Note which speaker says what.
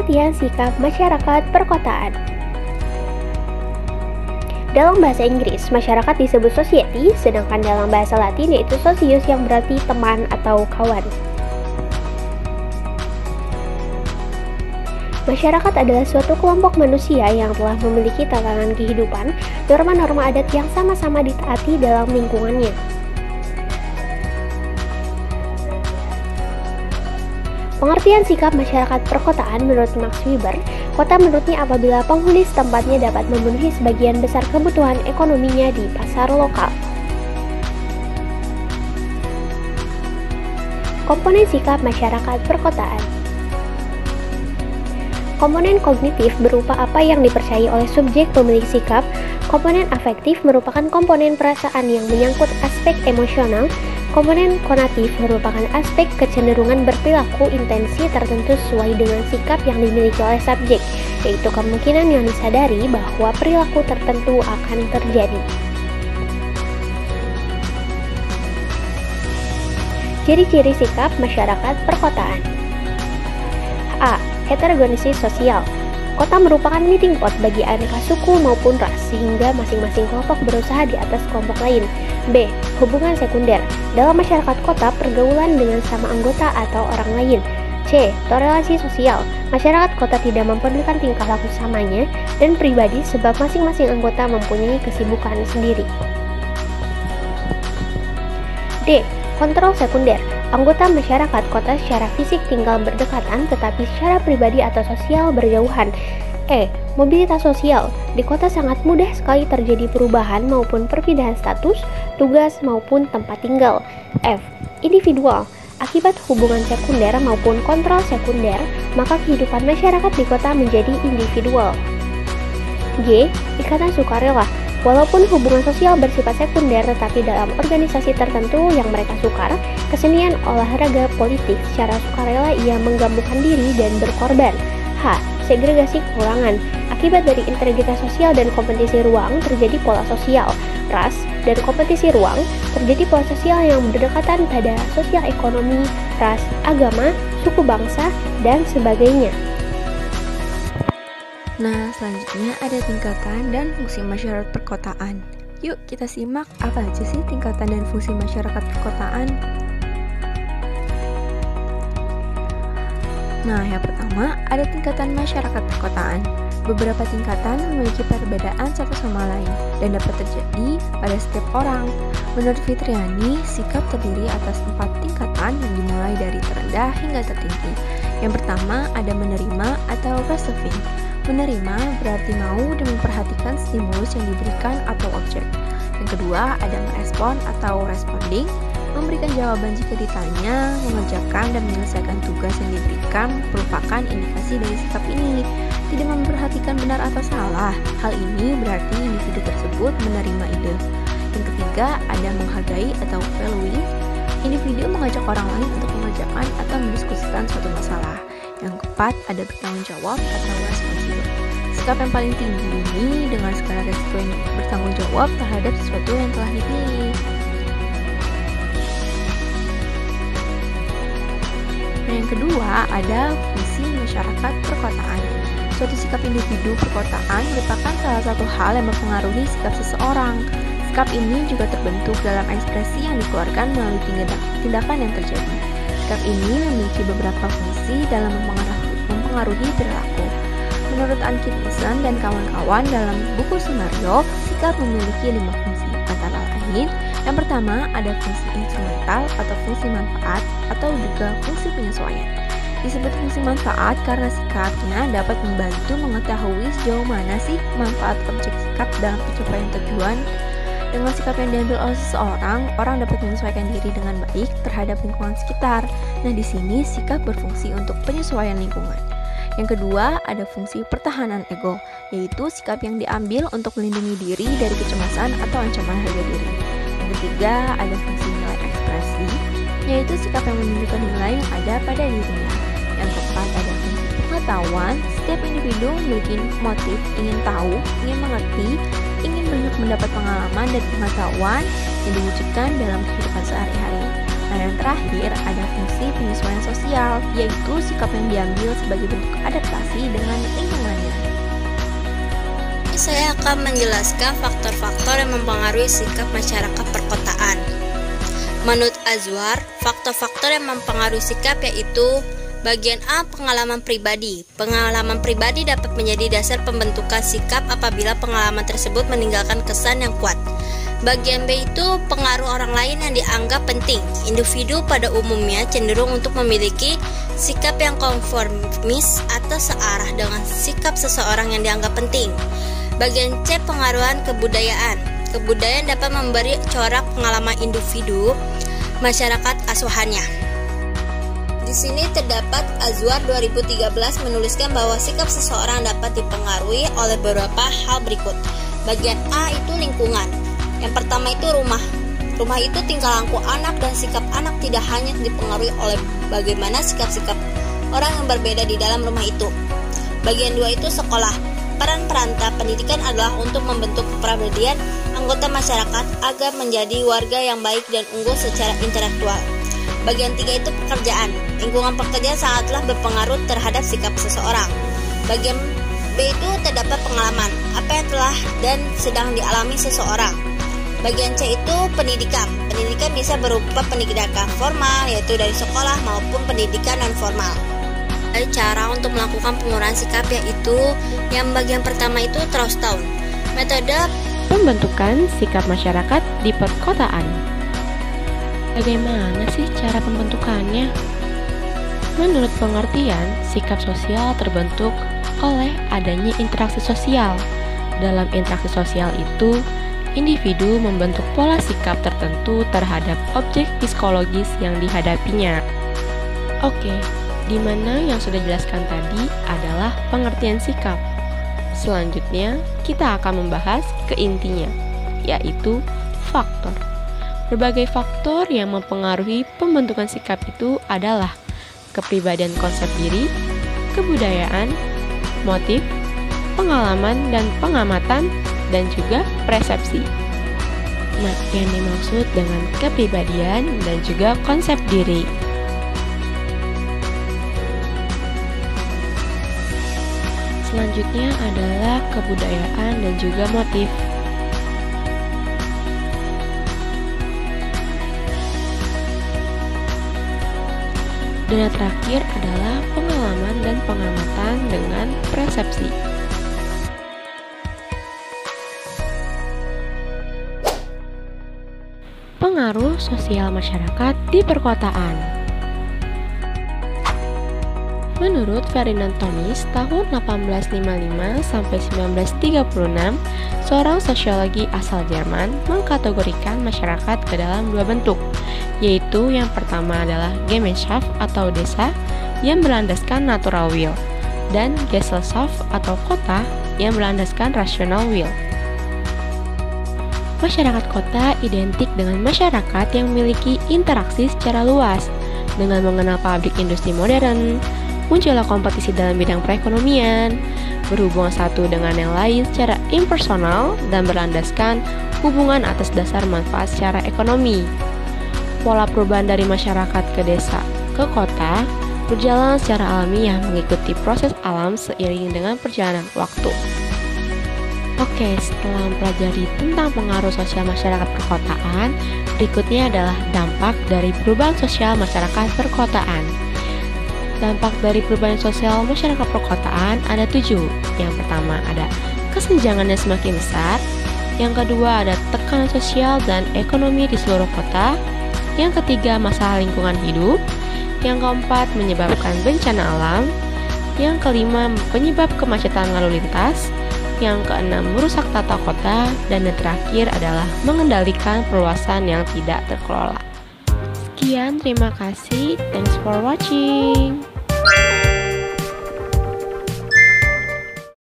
Speaker 1: pengertian sikap masyarakat perkotaan. Dalam bahasa Inggris, masyarakat disebut society, sedangkan dalam bahasa Latin yaitu socius yang berarti teman atau kawan. Masyarakat adalah suatu kelompok manusia yang telah memiliki tatanan kehidupan, norma-norma adat yang sama-sama ditaati dalam lingkungannya. Pengertian sikap masyarakat perkotaan menurut Max Weber, kota menurutnya apabila penghuni setempatnya dapat memenuhi sebagian besar kebutuhan ekonominya di pasar lokal. Komponen sikap masyarakat perkotaan. Komponen kognitif berupa apa yang dipercayai oleh subjek pemilik sikap. Komponen afektif merupakan komponen perasaan yang menyangkut aspek emosional. Komponen konatif merupakan aspek kecenderungan berperilaku intensi tertentu sesuai dengan sikap yang dimiliki oleh subjek, yaitu kemungkinan yang disadari bahwa perilaku tertentu akan terjadi. Ciri-ciri sikap masyarakat perkotaan. A. Heterogenesis sosial. Kota merupakan meeting pot bagi aneka suku maupun ras, sehingga masing-masing kelompok berusaha di atas kelompok lain. B. Hubungan sekunder. Dalam masyarakat kota, pergaulan dengan sama anggota atau orang lain. C. Toleransi sosial. Masyarakat kota tidak memperlukan tingkah laku samanya dan pribadi sebab masing-masing anggota mempunyai kesibukan sendiri. D. Kontrol sekunder. Anggota masyarakat kota secara fisik tinggal berdekatan tetapi secara pribadi atau sosial berjauhan. E. Mobilitas sosial. Di kota sangat mudah sekali terjadi perubahan maupun perpindahan status, tugas maupun tempat tinggal. F. Individual. Akibat hubungan sekunder maupun kontrol sekunder, maka kehidupan masyarakat di kota menjadi individual. G. Ikatan sukarela. Walaupun hubungan sosial bersifat sekunder, tetapi dalam organisasi tertentu yang mereka sukar, kesenian, olahraga, politik, secara sukarela ia menggabungkan diri dan berkorban. H. Segregasi kekurangan. Akibat dari integritas sosial dan kompetisi ruang, terjadi pola sosial, ras, dan kompetisi ruang, terjadi pola sosial yang berdekatan pada sosial ekonomi, ras, agama, suku bangsa, dan sebagainya.
Speaker 2: Nah, selanjutnya ada tingkatan dan fungsi masyarakat perkotaan. Yuk kita simak apa aja sih tingkatan dan fungsi masyarakat perkotaan. Nah, yang pertama ada tingkatan masyarakat perkotaan. Beberapa tingkatan memiliki perbedaan satu sama lain dan dapat terjadi pada setiap orang. Menurut Fitriani, sikap terdiri atas 4 tingkatan yang dimulai dari terendah hingga tertinggi. Yang pertama ada menerima atau receiving. Menerima berarti mau dan memperhatikan stimulus yang diberikan atau objek. Yang kedua ada merespon atau responding, memberikan jawaban jika ditanya, mengerjakan dan menyelesaikan tugas yang diberikan merupakan indikasi dari sikap ini. Tidak memperhatikan benar atau salah, hal ini berarti individu tersebut menerima ide. Yang ketiga ada menghargai atau valuing, individu mengajak orang lain untuk mengerjakan atau mendiskusikan suatu masalah. Yang keempat ada bertanggung jawab atau responsible. Sikap yang paling tinggi ini dengan skala resiko yang bertanggung jawab terhadap sesuatu yang telah dipilih. Nah, yang kedua ada fungsi masyarakat perkotaan. Suatu sikap individu perkotaan merupakan salah satu hal yang mempengaruhi sikap seseorang. Sikap ini juga terbentuk dalam ekspresi yang dikeluarkan melalui tindakan yang terjadi. Sikap ini memiliki beberapa fungsi dalam mempengaruhi perilaku. Menurut Atkinson dan kawan-kawan dalam buku Scenario, sikap memiliki 5 fungsi, antara lain yang pertama ada fungsi instrumental atau fungsi manfaat atau juga fungsi penyesuaian. Disebut fungsi manfaat karena sikapnya dapat membantu mengetahui sejauh mana sih manfaat objek sikap dalam pencapaian tujuan. Dengan sikap yang diambil oleh seseorang, orang dapat menyesuaikan diri dengan baik terhadap lingkungan sekitar. Nah, di sini sikap berfungsi untuk penyesuaian lingkungan. Yang kedua, ada fungsi pertahanan ego, yaitu sikap yang diambil untuk melindungi diri dari kecemasan atau ancaman harga diri. Yang ketiga, ada fungsi nilai ekspresi, yaitu sikap yang menunjukkan nilai yang ada pada dirinya. Yang keempat, ada fungsi pengetahuan. Setiap individu memiliki motif ingin tahu, ingin mengerti, ingin banyak mendapat pengalaman dan pengetahuan yang diwujudkan dalam kehidupan sehari-hari. Nah, yang terakhir ada fungsi penyesuaian sosial, yaitu sikap yang diambil sebagai bentuk adaptasi dengan lingkungannya.
Speaker 3: Saya akan menjelaskan faktor-faktor yang mempengaruhi sikap masyarakat perkotaan. Menurut Azwar, faktor-faktor yang mempengaruhi sikap yaitu bagian A, pengalaman pribadi. Pengalaman pribadi dapat menjadi dasar pembentukan sikap apabila pengalaman tersebut meninggalkan kesan yang kuat. Bagian B itu pengaruh orang lain yang dianggap penting. Individu pada umumnya cenderung untuk memiliki sikap yang konformis atau searah dengan sikap seseorang yang dianggap penting. Bagian C, pengaruhan kebudayaan. Kebudayaan dapat memberi corak pengalaman individu masyarakat asuhannya. Di sini terdapat Azwar 2013 menuliskan bahwa sikap seseorang dapat dipengaruhi oleh beberapa hal berikut. Bagian A itu lingkungan. Yang pertama itu rumah. Rumah itu tingkah laku anak dan sikap anak tidak hanya dipengaruhi oleh bagaimana sikap-sikap orang yang berbeda di dalam rumah itu. Bagian 2 itu sekolah. Peran perantara pendidikan adalah untuk membentuk kepribadian anggota masyarakat agar menjadi warga yang baik dan unggul secara intelektual. Bagian 3 itu pekerjaan. Lingkungan pekerjaan sangatlah berpengaruh terhadap sikap seseorang. Bagian B itu terdapat pengalaman, apa yang telah dan sedang dialami seseorang. Bagian C itu pendidikan. Pendidikan bisa berupa pendidikan formal, yaitu dari sekolah, maupun pendidikan non formal. Ada cara untuk melakukan pengurangan sikap, yaitu yang bagian pertama itu Trowstown, metode
Speaker 1: pembentukan sikap masyarakat di perkotaan. Bagaimana sih cara pembentukannya? Menurut pengertian, sikap sosial terbentuk oleh adanya interaksi sosial. Dalam interaksi sosial itu, individu membentuk pola sikap tertentu terhadap objek psikologis yang dihadapinya. Oke, di mana yang sudah dijelaskan tadi adalah pengertian sikap. Selanjutnya, kita akan membahas ke intinya, yaitu faktor. Berbagai faktor yang mempengaruhi pembentukan sikap itu adalah kepribadian konsep diri, kebudayaan, motif, pengalaman dan pengamatan, dan juga persepsi. Nah, yang dimaksud dengan kepribadian dan juga konsep diri. Selanjutnya adalah kebudayaan dan juga motif. Dan yang terakhir adalah pengalaman dan pengamatan dengan persepsi. Pengaruh sosial masyarakat di perkotaan. Menurut Ferdinand Tönnies, tahun 1855 sampai 1936, seorang sosiologi asal Jerman mengkategorikan masyarakat ke dalam dua bentuk, yaitu yang pertama adalah Gemeinschaft atau desa yang berlandaskan natural will, dan Gesellschaft atau kota yang berlandaskan rational will. Masyarakat kota identik dengan masyarakat yang memiliki interaksi secara luas dengan mengenal pabrik industri modern, muncullah kompetisi dalam bidang perekonomian, berhubungan satu dengan yang lain secara impersonal dan berlandaskan hubungan atas dasar manfaat secara ekonomi. Pola perubahan dari masyarakat ke desa ke kota berjalan secara alamiah mengikuti proses alam seiring dengan perjalanan waktu. Oke, setelah mempelajari tentang pengaruh sosial masyarakat perkotaan, berikutnya adalah dampak dari perubahan sosial masyarakat perkotaan. Dampak dari perubahan sosial masyarakat perkotaan ada 7. Yang pertama ada kesenjangan yang semakin besar. Yang kedua ada tekanan sosial dan ekonomi di seluruh kota. Yang ketiga masalah lingkungan hidup. Yang keempat menyebabkan bencana alam. Yang kelima penyebab kemacetan lalu lintas. Yang keenam merusak tata kota. Dan yang terakhir adalah mengendalikan perluasan yang tidak terkelola. Sekian, terima kasih. Thanks for watching.